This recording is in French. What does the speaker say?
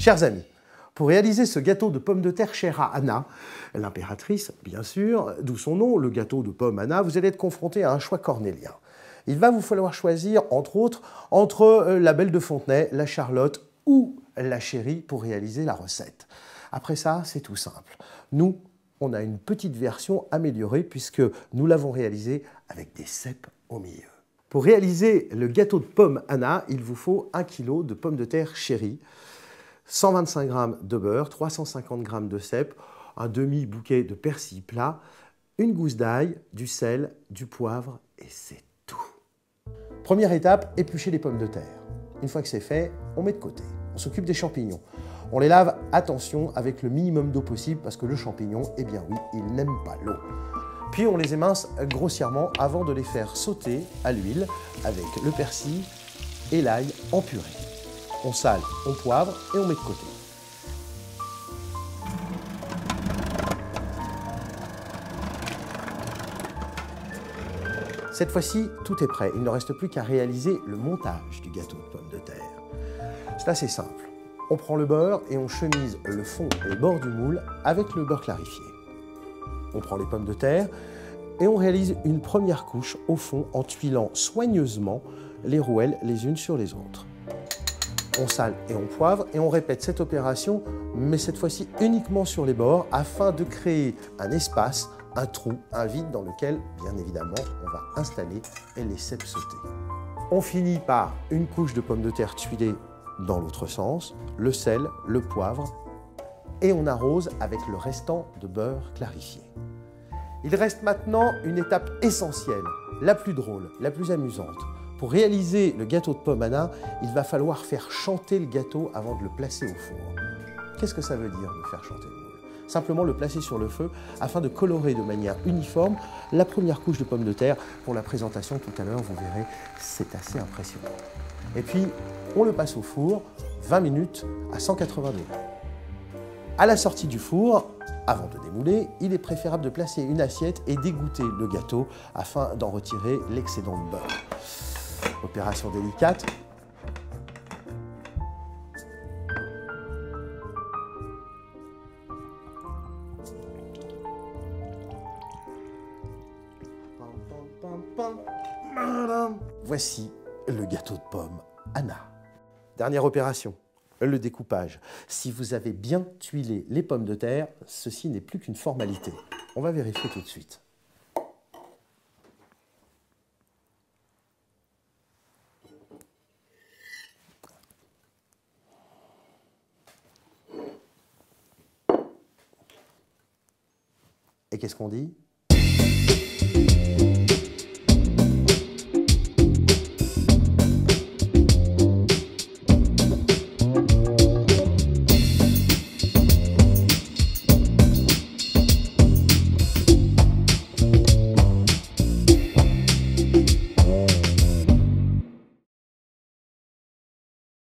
Chers amis, pour réaliser ce gâteau de pommes de terre cher à Anna, l'impératrice, bien sûr, d'où son nom, le gâteau de pommes Anna, vous allez être confronté à un choix cornélien. Il va vous falloir choisir, entre autres, entre la Belle de Fontenay, la Charlotte ou la Chérie pour réaliser la recette. Après ça, c'est tout simple. Nous, on a une petite version améliorée puisque nous l'avons réalisée avec des cèpes au milieu. Pour réaliser le gâteau de pommes Anna, il vous faut 1 kg de pommes de terre Chérie, 125 g de beurre, 350 g de cèpes, un demi-bouquet de persil plat, une gousse d'ail, du sel, du poivre et c'est tout. Première étape, éplucher les pommes de terre. Une fois que c'est fait, on met de côté. On s'occupe des champignons. On les lave, attention, avec le minimum d'eau possible parce que le champignon, eh bien oui, il n'aime pas l'eau. Puis on les émince grossièrement avant de les faire sauter à l'huile avec le persil et l'ail en purée. On sale, on poivre et on met de côté. Cette fois-ci, tout est prêt. Il ne reste plus qu'à réaliser le montage du gâteau de pommes de terre. C'est assez simple. On prend le beurre et on chemise le fond et le bord du moule avec le beurre clarifié. On prend les pommes de terre et on réalise une première couche au fond en tuilant soigneusement les rouelles les unes sur les autres. On sale et on poivre et on répète cette opération, mais cette fois-ci uniquement sur les bords afin de créer un espace, un trou, un vide dans lequel, bien évidemment, on va installer les cèpes sautés. On finit par une couche de pommes de terre tuilées dans l'autre sens, le sel, le poivre, et on arrose avec le restant de beurre clarifié. Il reste maintenant une étape essentielle, la plus drôle, la plus amusante. Pour réaliser le gâteau de pommes Anna, il va falloir faire chanter le gâteau avant de le placer au four. Qu'est-ce que ça veut dire de faire chanter le moule? Simplement le placer sur le feu afin de colorer de manière uniforme la première couche de pommes de terre. Pour la présentation tout à l'heure, vous verrez, c'est assez impressionnant. Et puis, on le passe au four, 20 minutes à 180 degrés. À la sortie du four, avant de démouler, il est préférable de placer une assiette et d'égoutter le gâteau afin d'en retirer l'excédent de beurre. Opération délicate. Voici le gâteau de pommes Anna. Dernière opération, le découpage. Si vous avez bien tuilé les pommes de terre, ceci n'est plus qu'une formalité. On va vérifier tout de suite. Et qu'est-ce qu'on dit ?